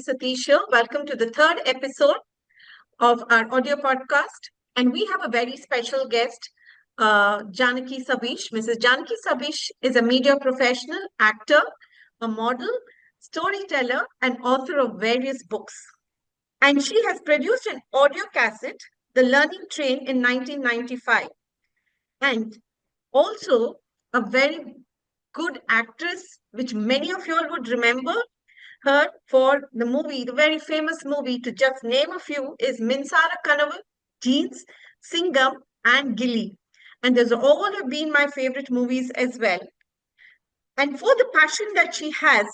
Satish here. Welcome to the third episode of our audio podcast. And we have a very special guest, Janaki Sabesh. Mrs. Janaki Sabesh is a media professional, actor, a model, storyteller, and author of various books. And she has produced an audio cassette, The Learning Train, in 1995. And also a very good actress, which many of you all would remember her for the movie, the very famous movie, to just name a few, is Minsara Kanavu, Jeans, Singham, and Gilly. And those all have been my favorite movies as well. And for the passion that she has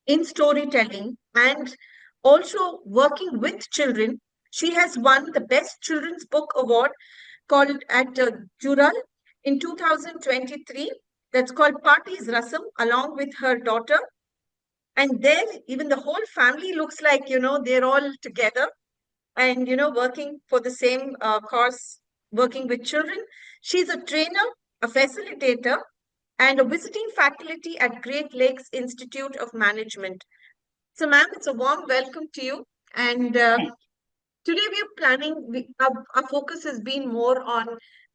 in storytelling and also working with children, she has won the Best Children's Book Award called at Jural in 2023. That's called Parties Rasam, along with her daughter. And there, even the whole family looks like, they're all together and, working for the same cause, working with children. She's a trainer, a facilitator, and a visiting faculty at Great Lakes Institute of Management. So, ma'am, it's a warm welcome to you. And today we're planning, our focus has been more on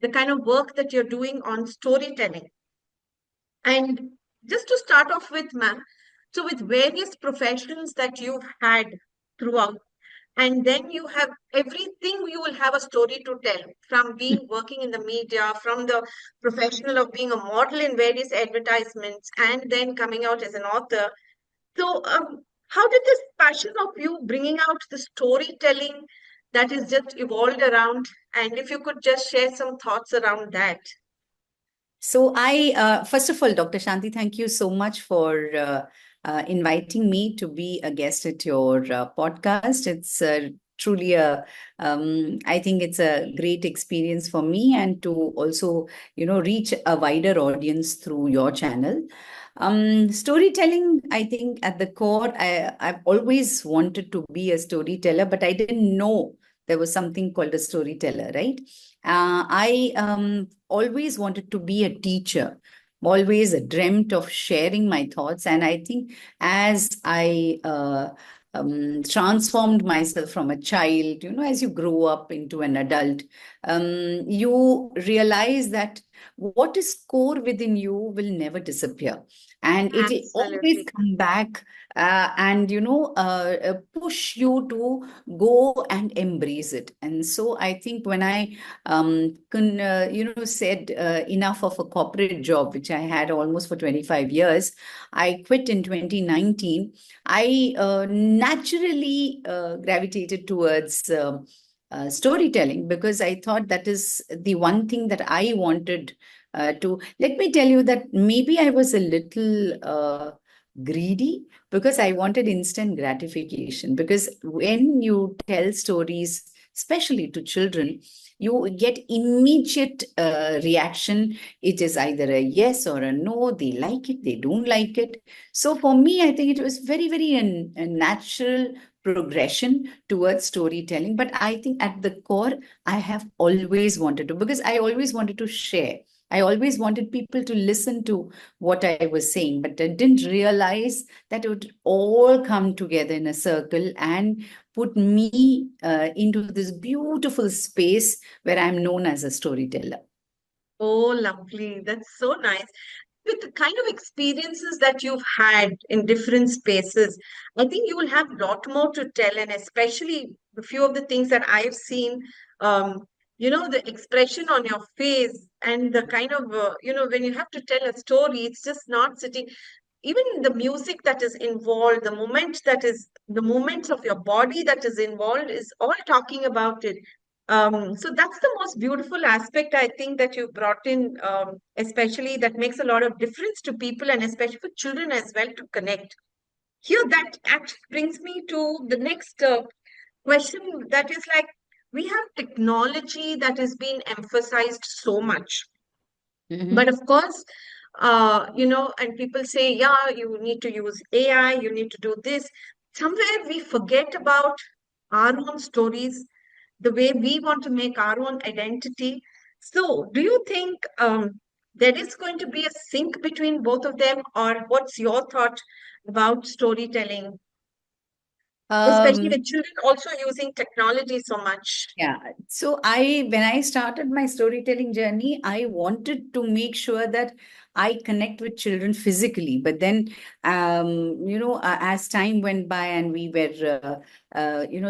the kind of work that you're doing on storytelling. And just to start off with, ma'am, so with various professions that you've had throughout, and then you have everything, you will have a story to tell, from being working in the media, from the professional of being a model in various advertisements, and then coming out as an author. So, how did this passion of you bringing out the storytelling that is just evolved around? And if you could just share some thoughts around that. So first of all, Dr. Shanti, thank you so much for inviting me to be a guest at your podcast. It's truly I think it's a great experience for me, and to also, reach a wider audience through your channel. Storytelling, I think at the core, I've always wanted to be a storyteller, but I didn't know there was something called a storyteller, right? I always wanted to be a teacher, always dreamt of sharing my thoughts. And I think as I transformed myself from a child, as you grow up into an adult, you realize that what is core within you will never disappear. And it will always come back and, push you to go and embrace it. And so I think when I, said enough of a corporate job, which I had almost for 25 years, I quit in 2019. I naturally gravitated towards storytelling, because I thought that is the one thing that I wanted to. Let me tell you that maybe I was a little greedy, because I wanted instant gratification. Because when you tell stories, especially to children, you get immediate reaction. It is either a yes or a no. They like it, they don't like it. So for me, I think it was very, very a natural progression towards storytelling. But I think at the core, I have always wanted to, because I always wanted to share. I always wanted people to listen to what I was saying, but I didn't realize that it would all come together in a circle and put me into this beautiful space where I'm known as a storyteller. Oh, lovely. That's so nice. With the kind of experiences that you've had in different spaces, I think you will have a lot more to tell, and especially a few of the things that I've seen, the expression on your face and the kind of, when you have to tell a story, it's just not sitting. Even the music that is involved, the movements of your body that is involved is all talking about it. So that's the most beautiful aspect, I think, that you brought in, especially that makes a lot of difference to people and especially for children as well to connect. Here, that actually brings me to the next question, that is like, we have technology that is being emphasized so much. But of course, and people say, yeah, you need to use AI, you need to do this. Somewhere we forget about our own stories, the way we want to make our own identity. So, do you think there is going to be a sync between both of them, or what's your thought about storytelling? especially Um, with children also using technology so much. Yeah. So when I started my storytelling journey, I wanted to make sure that I connect with children physically. But then, as time went by and we were,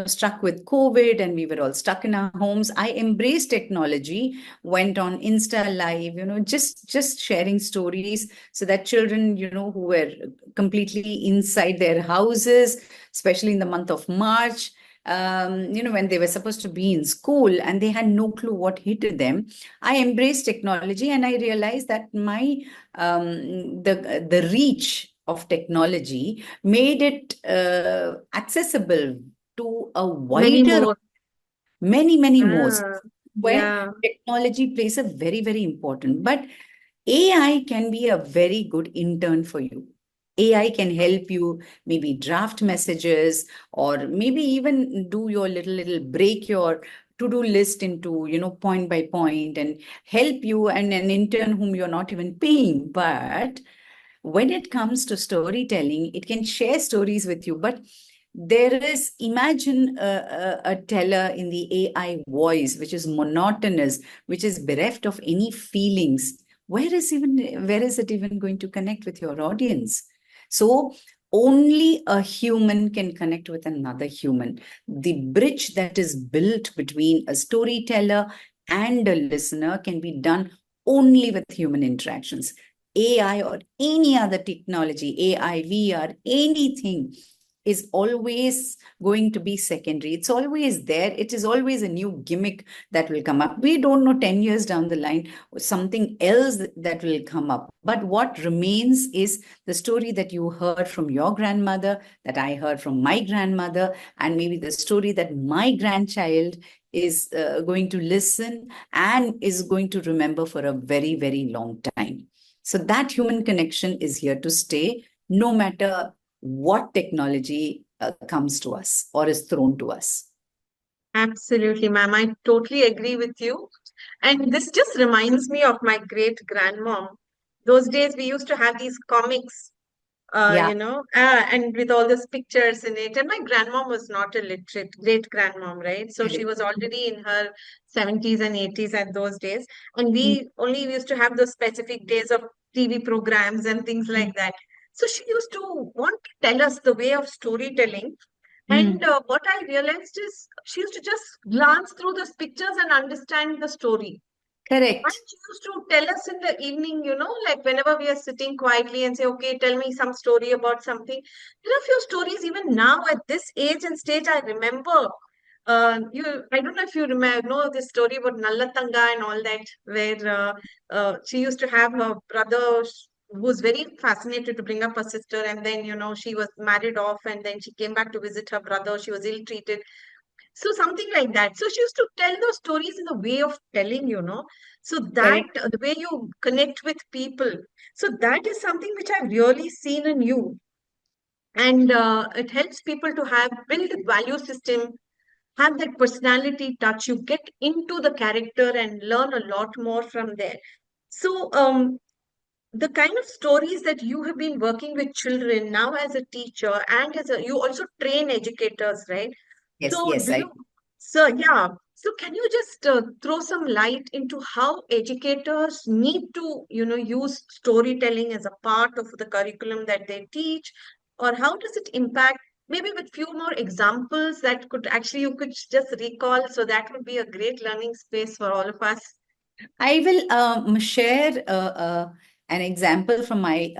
struck with COVID and we were all stuck in our homes, I embraced technology, went on Insta Live, just sharing stories so that children, who were completely inside their houses, especially in the month of March, when they were supposed to be in school and they had no clue what hit them, I embraced technology and I realized that the reach of technology made it accessible to a Many wider, more. many more, Ah, where yeah, technology plays a very, very important. But AI can be a very good intern for you. AI can help you maybe draft messages or maybe even do your little break your to-do list into, point by point and help you, and an intern whom you're not even paying. But when it comes to storytelling, it can share stories with you. But there is, imagine a teller in the AI voice, which is monotonous, which is bereft of any feelings. Where is it even going to connect with your audience? So only a human can connect with another human. The bridge that is built between a storyteller and a listener can be done only with human interactions. AI or any other technology, AI, VR, anything is always going to be secondary. It's always there. It is always a new gimmick that will come up. We don't know 10 years down the line, something else that will come up. But what remains is the story that you heard from your grandmother, that I heard from my grandmother, and maybe the story that my grandchild is going to listen and is going to remember for a very, very long time. So that human connection is here to stay, no matter what technology comes to us or is thrown to us. absolutely, ma'am. I totally agree with you. And this just reminds me of my great grandmom. Those days we used to have these comics, Yeah, and with all those pictures in it. And my grandmom was not a literate, great grandmom, right? So she correct. was already in her 70s and 80s at those days. And Mm, we only used to have those specific days of TV programs and things mm, like that. So she used to want to tell us the way of storytelling. And mm. what I realized is she used to just glance through those pictures and understand the story. And Correct. she used to tell us in the evening, like whenever we are sitting quietly and say, okay, tell me some story about something. There are a few stories even now at this age and stage I remember. I don't know if you remember, know this story about Nallatanga and all that, where she used to have her brother who was very fascinated to bring up her sister, and then, she was married off, and then she came back to visit her brother. She was ill-treated, so something like that. So she used to tell those stories in the way of telling. So that Correct. the way you connect with people. So that is something which I've really seen in you, and it helps people to have build a value system, have that personality touch. You get into the character and learn a lot more from there. So the kind of stories that you have been working with children now as a teacher and you also train educators, right? Yes, So yes, do I. you, so yeah, so can you just throw some light into how educators need to, use storytelling as a part of the curriculum that they teach, or how does it impact, maybe with few more examples that could actually you could just recall, so that would be a great learning space for all of us. I will share an example from my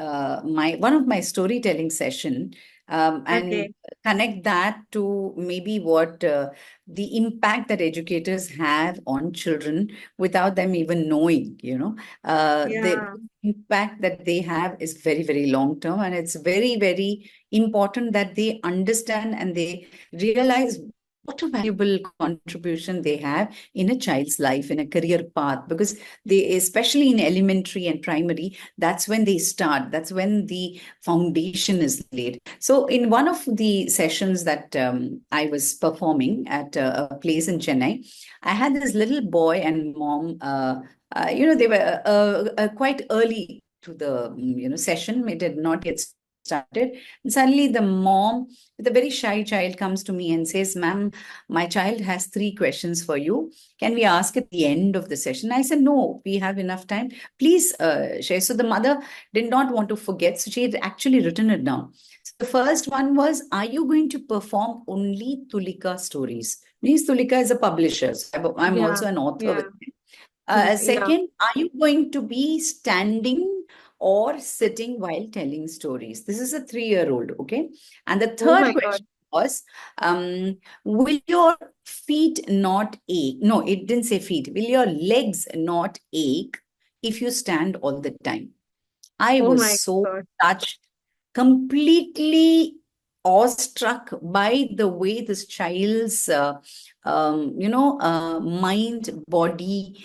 one of my storytelling session, and Okay. connect that to maybe what the impact that educators have on children without them even knowing. The Yeah. impact that they have is very, very long term, and it's very, very important that they understand and they realize what a valuable contribution they have in a child's life, in a career path, because they, especially in elementary and primary, that's when they start, that's when the foundation is laid. So in one of the sessions that I was performing at a place in Chennai, I had this little boy and mom. They were quite early to the session. It had not yet started. started. And suddenly the mom with a very shy child comes to me and says, "Ma'am, my child has 3 questions for you. Can we ask at the end of the session?" I said, "No, we have enough time. Please share." So the mother did not want to forget. So she had actually written it down. So the first one was, "Are you going to perform only Tulika stories?" Means Tulika is a publisher. So I'm Yeah, also an author with yeah, them. yeah. Second, are you going to be standing or sitting while telling stories? This is a 3-year-old, okay? And the Oh third my God. question was, will your feet not ache? No, it didn't say feet. Will your legs not ache if you stand all the time? I Oh was my so God. touched, completely awestruck by the way this child's, mind, body,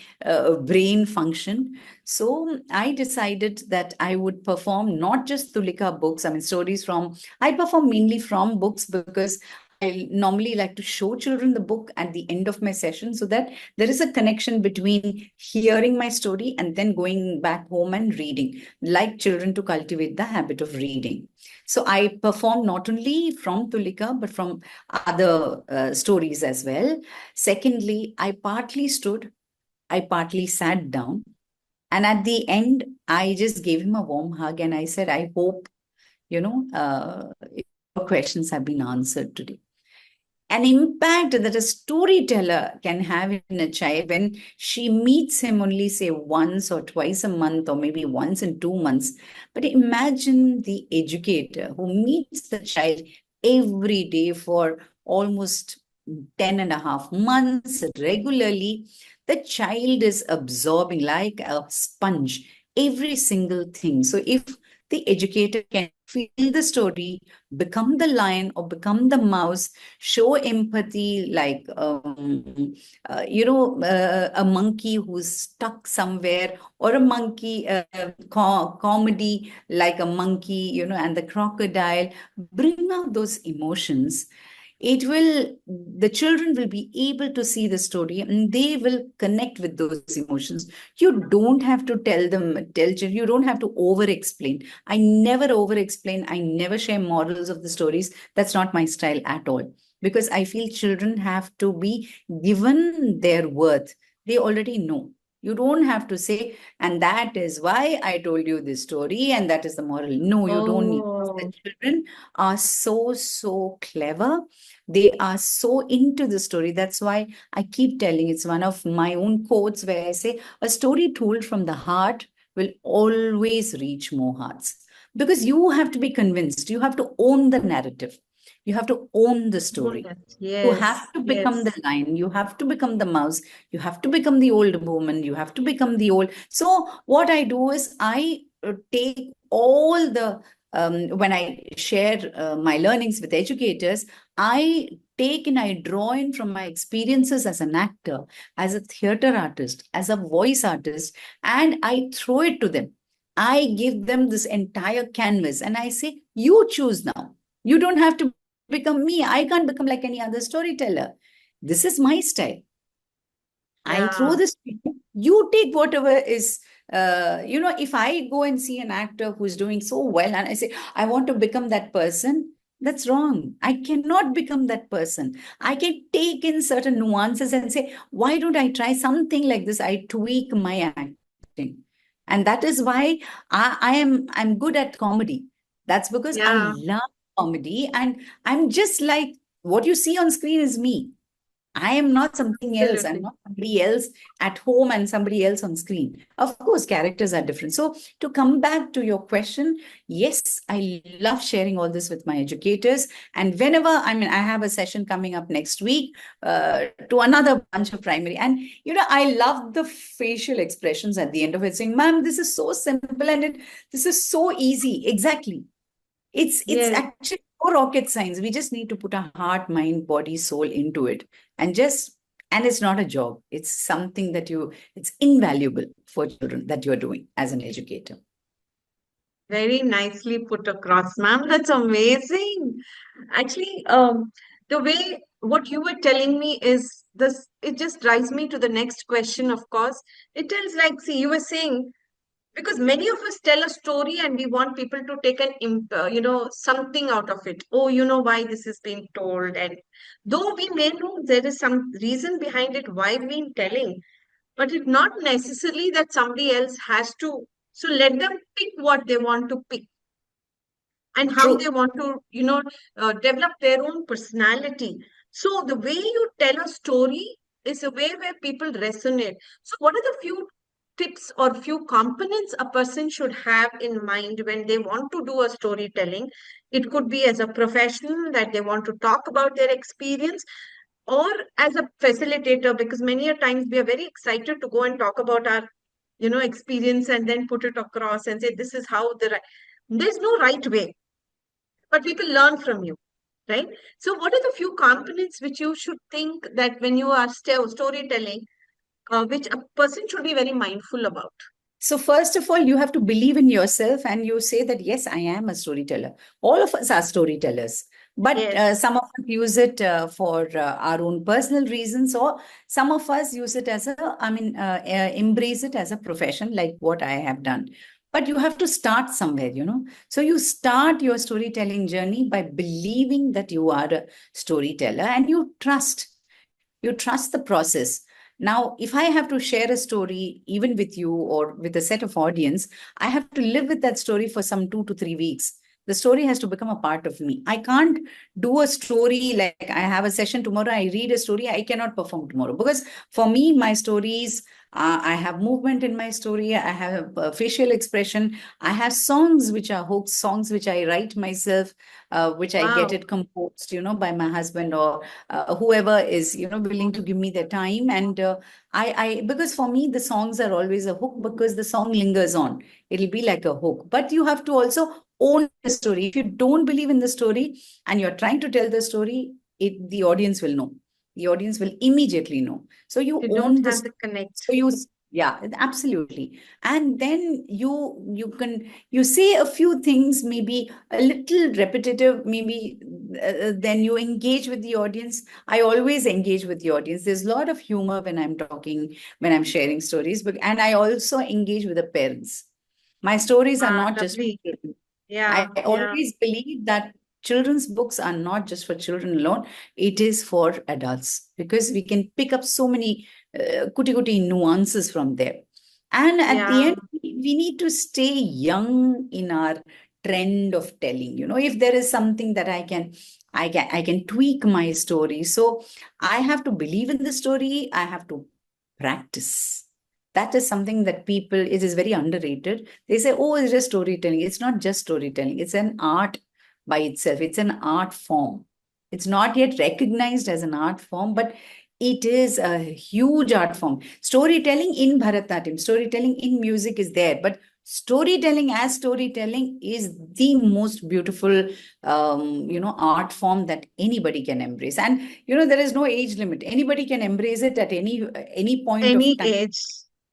brain function. So I decided that I would perform not just Tulika books, I mean, stories from, I perform mainly from books because I normally like to show children the book at the end of my session so that there is a connection between hearing my story and then going back home and reading, like children to cultivate the habit of reading. So I perform not only from Tulika, but from other stories as well. Secondly, I partly stood, I partly sat down. And at the end, I just gave him a warm hug and I said, "I hope, your questions have been answered today." An impact that a storyteller can have in a child when she meets him only, say, once or twice a month, or maybe once in 2 months. But imagine the educator who meets the child every day for almost 10 and a half months regularly. The child is absorbing like a sponge every single thing. So if the educator can feel the story, become the lion or become the mouse, show empathy like a monkey who's stuck somewhere, or a monkey comedy like a monkey, and the crocodile, bring out those emotions. It will, the children will be able to see the story and they will connect with those emotions. You don't have to tell children, you don't have to over explain. I never over explain, I never share morals of the stories. That's not my style at all, because I feel children have to be given their worth. They already know. You don't have to say, "And that is why I told you this story, and that is the moral." No, you don't need. The Oh, children are so, so clever. They are so into the story. That's why I keep telling, it's one of my own quotes where I say, "A story told from the heart will always reach more hearts." Because you have to be convinced, you have to own the narrative. You have to own the story. yes, You have yes, to become the yes. lion. You have to become the mouse. You have to become the old woman. You have to become the old. So, what I do is I take all the, when I share my learnings with educators, I take and I draw in from my experiences as an actor, as a theater artist, as a voice artist, and I throw it to them. I give them this entire canvas and I say, "You choose now. You don't have to become me. I can't become like any other storyteller. This is my style. I throw Yeah, this to you. You take whatever is, if I go and see an actor who's doing so well and I say, I want to become that person, that's wrong. I cannot become that person. I can take in certain nuances and say, why don't I try something like this? I tweak my acting. And that is why I'm good at comedy. That's because I yeah, love comedy. And I'm just like what you see on screen is me. I am not something else. I'm absolutely. not somebody else at home and somebody else on screen. Of course, characters are different. So, to come back to your question, yes, I love sharing all this with my educators. And whenever, I mean, I have a session coming up next week to another bunch of primary. And, I love the facial expressions at the end of it saying, "Ma'am, this is so simple and this is so easy." Exactly. It's Yes. actually no rocket science. We just need to put our heart, mind, body, soul into it, and it's not a job. It's something that it's invaluable for children that you're doing as an educator. Very nicely put across, ma'am. That's amazing. Actually, the way what you were telling me is this, it just drives me to the next question, of course. It tells like, see, you were saying, Because many of us tell a story and we want people to take something out of it. Oh, you know why this is being told. And though we may know there is some reason behind it, why we're telling, but it's not necessarily that somebody else has to. So let them pick what they want to pick and how they True. want to, develop their own personality. So the way you tell a story is a way where people resonate. So what are the few tips or few components a person should have in mind when they want to do a storytelling? It could be as a professional that they want to talk about their experience, or as a facilitator, because many a times we are very excited to go and talk about our experience and then put it across and say this is how there's no right way, but people learn from you, right? So what are the few components which you should think that when you are storytelling, which a person should be very mindful about? So, first of all, you have to believe in yourself and you say that, yes, I am a storyteller. All of us are storytellers, but Yes. some of us use it for our own personal reasons, or some of us use it as embrace it as a profession, like what I have done. But you have to start somewhere, you know. So, you start your storytelling journey by believing that you are a storyteller and you trust. You trust the process. Now, if I have to share a story, even with you or with a set of audience, I have to live with that story for some 2 to 3 weeks. The story has to become a part of me. I can't do a story like I have a session tomorrow, I read a story, I cannot perform tomorrow. Because for me, my stories, I have movement in my story, I have facial expression, I have songs which are hooks, songs which I write myself, which I get Wow. it composed, you know, by my husband or whoever is, you know, willing to give me their time. And because for me the songs are always a hook, because the song lingers on, it'll be like a hook. But you have to also own the story. If you don't believe in the story and you're trying to tell the story, the audience will know. The audience will immediately know. So you You don't own the have the story. connect. So yeah, absolutely. And then you say a few things, maybe a little repetitive, maybe then you engage with the audience. I always engage with the audience. There's a lot of humor when I'm talking, when I'm sharing stories, but and I also engage with the parents. My stories are Ah, not just for lovely. children. I Yeah, yeah, always believe that children's books are not just for children alone, it is for adults, because we can pick up so many kuti nuances from there. And at the yeah, end, we need to stay young in our trend of telling. You know, if there is something that I can tweak my story. So I have to believe in the story. I have to practice. That is something that people, it is very underrated. They say, oh, it's just storytelling. It's not just storytelling. It's an art by itself. It's an art form. It's not yet recognized as an art form, but it is a huge art form. Storytelling in Bharatanatyam, storytelling in music is there, but storytelling as storytelling is the most beautiful, art form that anybody can embrace. And there is no age limit. Anybody can embrace it at any point of any time. age.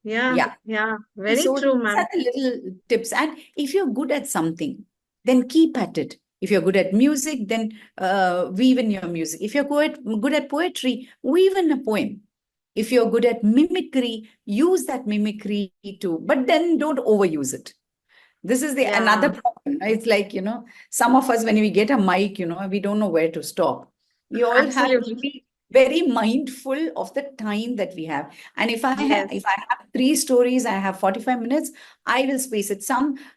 Yeah, Yeah. yeah, very So true, these ma'am. are the little tips. And if you're good at something, then keep at it. If you're good at music, then weave in your music. If you're good at poetry, weave in a poem. If you're good at mimicry, use that mimicry too, but then don't overuse it. This is the Yeah, another problem. It's like, some of us, when we get a mic, we don't know where to stop. We all have to absolutely. be very mindful of the time that we have. And if Yes. I have three stories, I have 45 minutes, I will space it.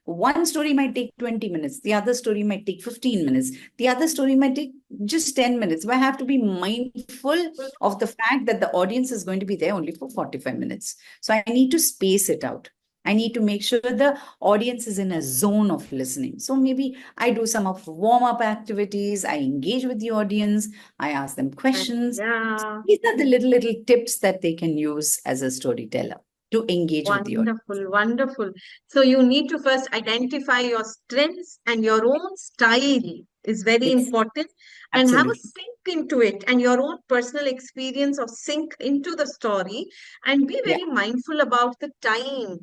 One story might take 20 minutes, the other story might take 15 minutes, the other story might take just 10 minutes. But I have to be mindful of the fact that the audience is going to be there only for 45 minutes. So I need to space it out. I need to make sure the audience is in a zone of listening. So maybe I do some of warm up activities, I engage with the audience, I ask them questions. Yeah. These are the little tips that they can use as a storyteller to engage with the audience. Wonderful, wonderful. So you need to first identify your strengths and your own style is very Yes, important, and have a absolutely. sink into it and your own personal experience of sink into the story, and be Yeah, very mindful about the time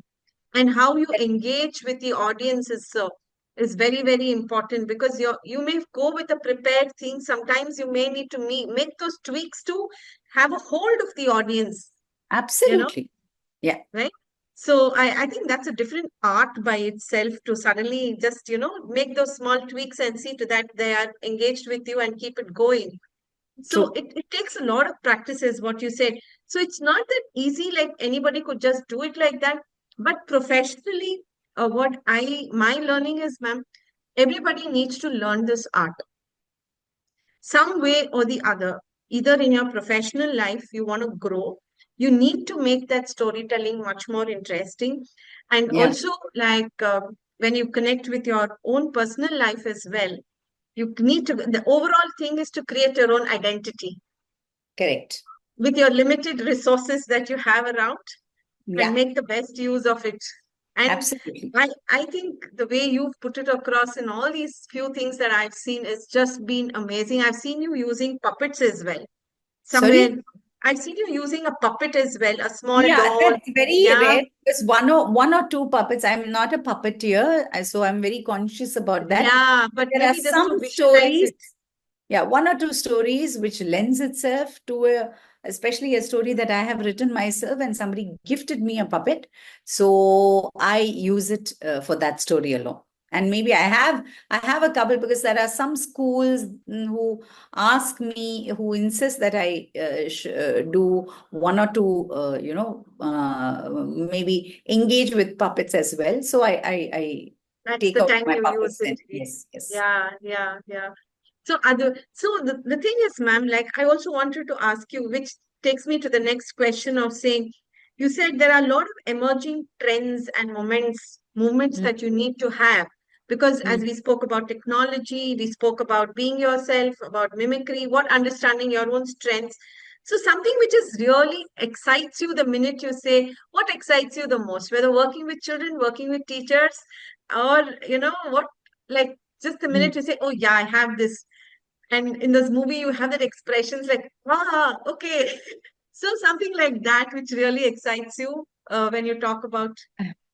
and how you engage with the audience is very, very important, because you may go with a prepared thing. Sometimes you may need to make those tweaks to have a hold of the audience, you know, absolutely. Yeah. right? So I think that's a different art by itself to suddenly just, make those small tweaks and see to that they are engaged with you and keep it going. So True. it takes a lot of practice, is what you said. So it's not that easy, like anybody could just do it like that. But professionally, my learning is, ma'am, everybody needs to learn this art some way or the other. Either in your professional life, you want to grow, you need to make that storytelling much more interesting. And Yeah, also, like when you connect with your own personal life as well, you need to, the overall thing is to create your own identity correct. with your limited resources that you have around and Yeah, make the best use of it. And absolutely. I think the way you've put it across in all these few things that I've seen is just been amazing. I've seen you using puppets as well. Somewhere, Sorry? I've seen you using a puppet as well, a small Yeah, doll. that's very Yeah, rare because one or two puppets. I'm not a puppeteer, so I'm very conscious about that. yeah, But but there are maybe just to some visualize stories, it. yeah, one or two stories which lends itself to especially a story that I have written myself and somebody gifted me a puppet. So I use it for that story alone. And maybe I have a couple because there are some schools who ask me, who insist that I do one or two, maybe engage with puppets as well. So I That's take the out time my you use puppets it. and yes, yes. Yeah, yeah, yeah. So the thing is, ma'am, like I also wanted to ask you, which takes me to the next question of saying, you said there are a lot of emerging trends and movements Mm, that you need to have. Because as mm, we spoke about technology, we spoke about being yourself, about mimicry, what understanding your own strengths. So something which is really excites you the minute you say, what excites you the most, whether working with children, working with teachers, or what, like just the mm. minute you say, oh yeah, I have this. And in this movie, you have that expressions like, ah, okay. So something like that, which really excites you when you talk about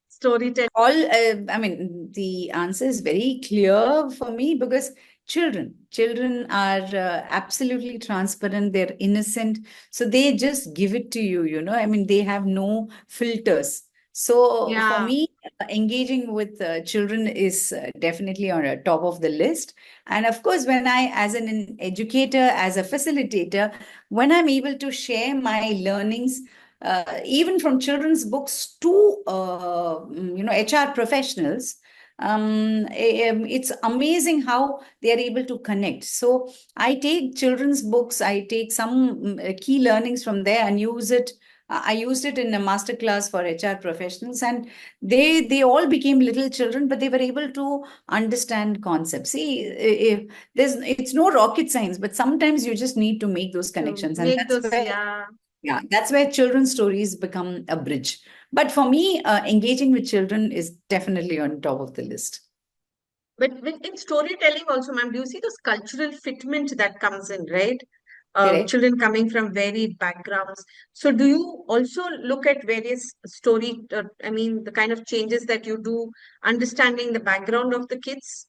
storytelling. I mean, the answer is very clear for me because children are absolutely transparent, they're innocent, so they just give it to you, I mean, they have no filters. So for Yeah, me, engaging with children is definitely on the top of the list. And of course, when I, as an educator, as a facilitator, when I'm able to share my learnings even from children's books to HR professionals. It's amazing how they are able to connect. So I take children's books, I take some key learnings from there and use it. I used it in a master class for HR professionals, and they all became little children, but they were able to understand concepts. See, it's no rocket science, but sometimes you just need to make those to connections, and make that's those, where, yeah. yeah, that's where children's stories become a bridge. But for me, engaging with children is definitely on top of the list. But in storytelling also, ma'am, do you see this cultural fitment that comes in, right? Correct? Children coming from varied backgrounds. So do you also look at various I mean, the kind of changes that you do, understanding the background of the kids?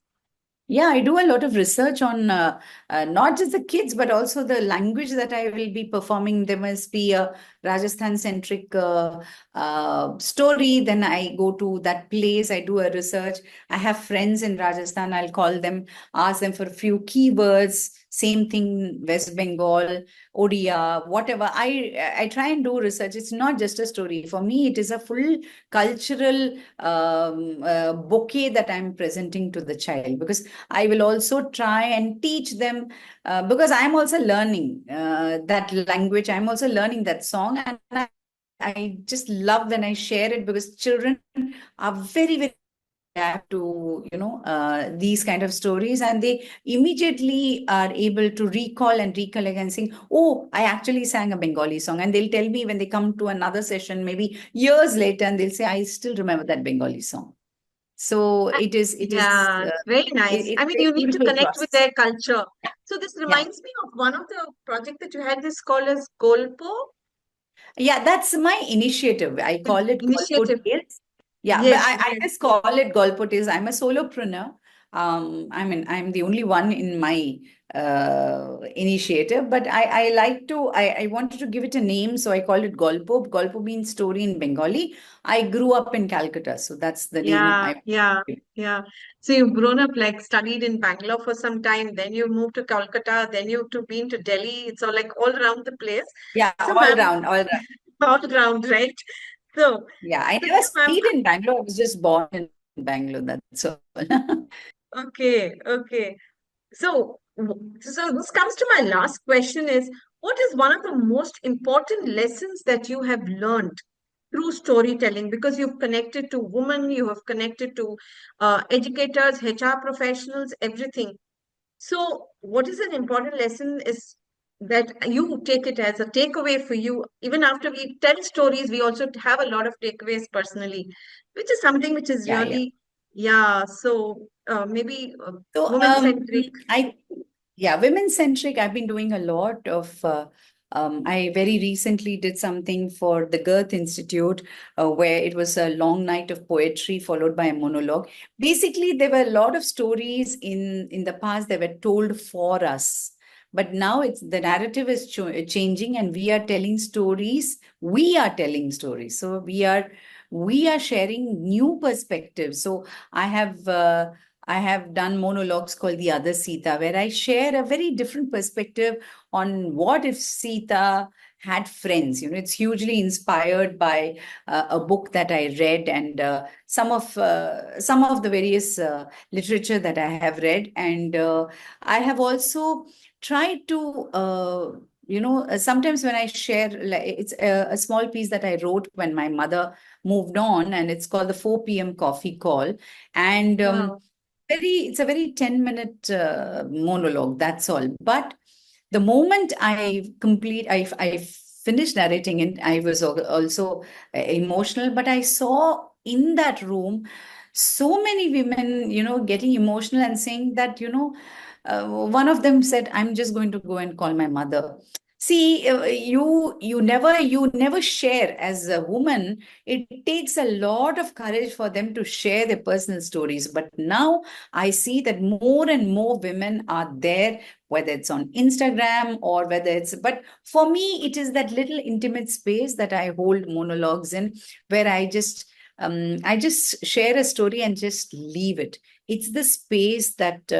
Yeah, I do a lot of research on not just the kids, but also the language that I will be performing. There must be a Rajasthan centric story. Then I go to that place, I do a research. I have friends in Rajasthan, I'll call them, ask them for a few keywords. Same thing, West Bengal, Odia, whatever. I try and do research. It's not just a story. For me, it is a full cultural bouquet that I'm presenting to the child because I will also try and teach them because I'm also learning that language. I'm also learning that song. And I just love when I share it because children are very, very adapt to these kind of stories, and they immediately are able to recall and recollect and sing, oh, I actually sang a Bengali song. And they'll tell me when they come to another session maybe years later, and they'll say, I still remember that Bengali song. So it is Yeah, very nice. I it's mean, a you need to beautiful connect with process. their culture. So this Yeah. reminds me of one of the project that you had this called as Golpo Yeah, that's my initiative. I call it Golpo initiative. Tales. Yeah, but Yes, I yes. just call it Golpo Tales. I'm a solopreneur. I mean, I'm the only one in my initiative, but I like to, I wanted to give it a name, so I called it Golpo. Golpo means story in Bengali. I grew up in Calcutta, so that's the name Yeah, I. yeah, yeah. So you've grown up like studied in Bangalore for some time, then you moved to Calcutta, then you've to been to Delhi. It's all like all around the place. Yeah, So, all ma'am, round, all round. all around, right? So, Yeah, I so never yeah, ma'am. stayed in Bangalore. I was just born in Bangalore. That's all. Okay, okay. So this comes to my last question is, what is one of the most important lessons that you have learned through storytelling? Because you've connected to women, you have connected to educators, HR professionals, everything. So what is an important lesson is that you take it as a takeaway for you. Even after we tell stories, we also have a lot of takeaways personally, which is something which is Yeah, yeah. really, yeah, so maybe So, women-centric. I yeah, women centric. I've been doing a lot of. I very recently did something for the Girth Institute, where it was a long night of poetry followed by a monologue. Basically, there were a lot of stories in the past that were told for us, but now it's the narrative is changing, and we are telling stories. We are telling stories, so we are sharing new perspectives. So I have. I have done monologues called The Other Sita, where I share a very different perspective on what if Sita had friends. It's hugely inspired by a book that I read, and some of the various literature that I have read, and I have also tried to. Sometimes when I share, like, it's a small piece that I wrote when my mother moved on, and it's called the 4 p.m. coffee call. And Wow. it's a very 10-minute monologue, that's all. But the moment I finished narrating it, I was also emotional. But I saw in that room so many women, getting emotional and saying that, one of them said, I'm just going to go and call my mother. See, you never share as a woman. It takes a lot of courage for them to share their personal stories. But now I see that more and more women are there, whether it's on Instagram or whether it's, but for me, it is that little intimate space that I hold monologues in, where I just share a story and just leave it. It's the space that,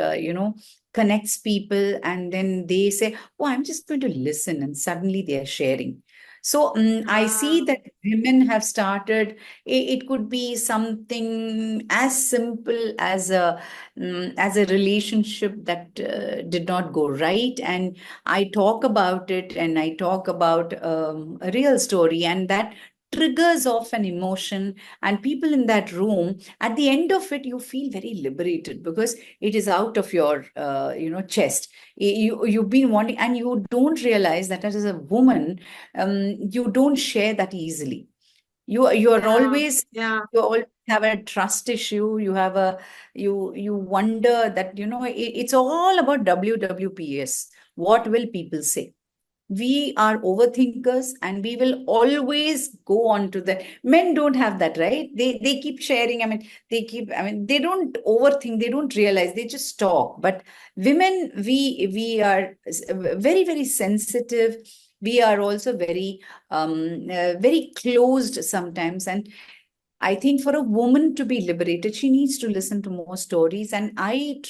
connects people, and then they say, oh, I'm just going to listen, and suddenly they are sharing. So I see Ah, that women have started. It could be something as simple as a relationship that did not go right, and I talk about it, and I talk about a real story, and that triggers off an emotion, and people in that room, at the end of it, you feel very liberated because it is out of your chest. You've been wanting, and you don't realize that as a woman, you don't share that easily. You are yeah, always, yeah, you always have a trust issue. You have a, you wonder that, it's all about WWPS. What will people say? We are overthinkers, and we will always go on to the men. Don't have that, right? They keep sharing. I mean, they don't overthink, they don't realize, they just talk. But women, we are very, very sensitive. We are also very closed sometimes. And I think for a woman to be liberated, she needs to listen to more stories. And I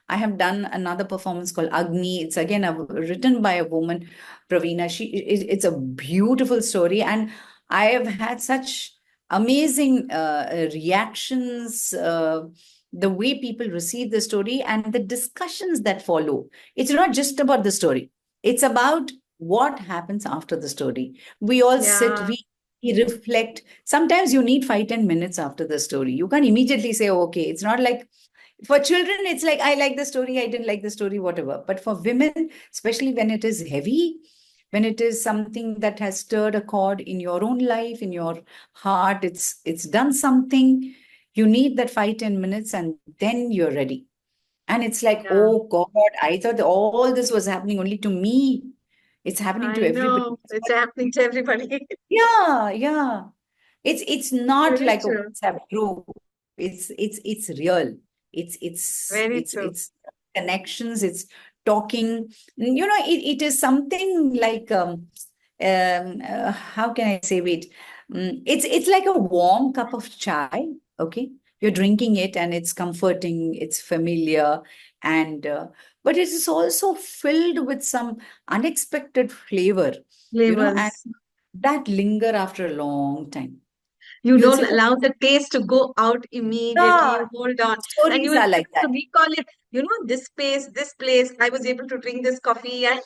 have done another performance called Agni. It's again written by a woman, Pravina. It's a beautiful story. And I have had such amazing reactions, the way people receive the story and the discussions that follow. It's not just about the story, it's about what happens after the story. We all sit, yeah, we reflect. Sometimes you need 5-10 minutes after the story. You can't immediately say, "Oh, okay." It's not like for children, it's like, I like the story, I didn't like the story, whatever. But for women, especially when it is heavy, when it is something that has stirred a chord in your own life, in your heart, it's done something, you need that 5-10 minutes, and then you're ready. And it's like, yeah. oh God, I thought all this was happening only to me. It's happening to I everybody. know it's happening to everybody. Yeah, yeah. It's not Very like a true. WhatsApp group. It's real. Very true. It's connections, it's talking. It is something like how can I say it? It's like a warm cup of chai. Okay, you're drinking it, and it's comforting, it's familiar, and but it is also filled with some unexpected flavor. And Flavors. that linger after a long time. You You'll don't say, oh, allow the taste to go out immediately. yeah, You hold on, and you stories will are try like to that. recall it. This place, I was able to drink this coffee, and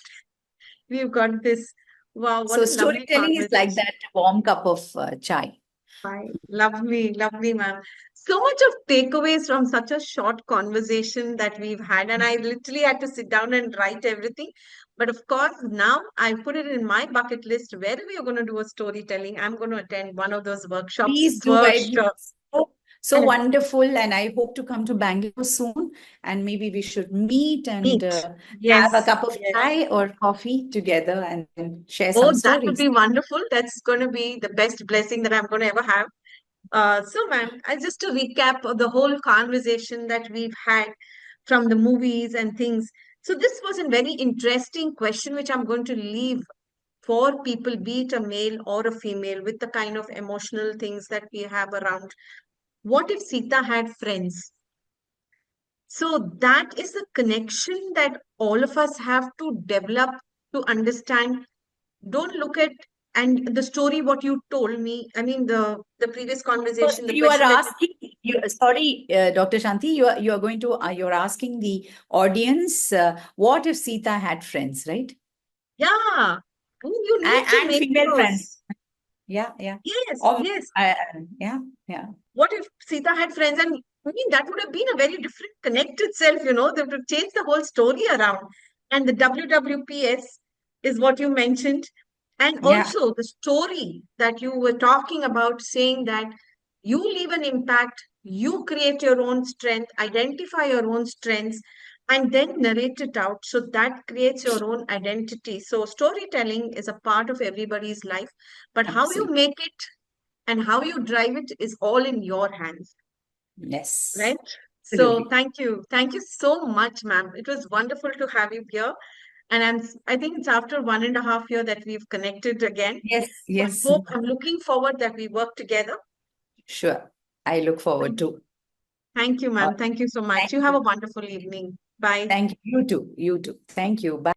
we've got this. Wow, what So a lovely storytelling is like conversation. that warm cup of chai. Right. Lovely, lovely, ma'am. So much of takeaways from such a short conversation that we've had, and I literally had to sit down and write everything. But of course, now I put it in my bucket list. Wherever you're going to do a storytelling, I'm going to attend one of those workshops Please do. for It sure. looks so And wonderful, and I hope to come to Bangalore soon. And maybe we should meet and meet. have a Yes, cup of yes. chai or coffee together and then share Oh, some that would stories. be wonderful. That's going to be the best blessing that I'm going to ever have. So, ma'am, just to recap of the whole conversation that we've had from the movies and things. So, this was a very interesting question, which I'm going to leave for people, be it a male or a female, with the kind of emotional things that we have around. What if Sita had friends? So, that is the connection that all of us have to develop to understand. Don't look at and the story what you told me. I mean, the previous So conversation, the you are question that asking, sorry, Dr. Shanti, you are going to, you're asking the audience, what if Sita had friends, right? yeah, I mean, you need to And make female friends. those. Yeah, yeah. Yes, Or, yes. yeah, yeah. What if Sita had friends? And I mean, that would have been a very different connect itself, that would have changed the whole story around. And the WWPS is what you mentioned. And Yeah, also the story that you were talking about, saying that you leave an impact, you create your own strength, identify your own strengths, and then narrate it out. So that creates your own identity. So storytelling is a part of everybody's life, but how you absolutely. make it and how you drive it is all in your hands, Yes, right? So absolutely. thank you. Thank you so much, ma'am. It was wonderful to have you here. And I think it's after 1.5 years that we've connected again. Yes, So I yes, hope I'm looking forward that we work together. sure. I look forward to. Thank you, Uh, ma'am. Thank you so much. thank You have a you. wonderful evening. Bye. Thank you. You too. You too. Thank you. Bye.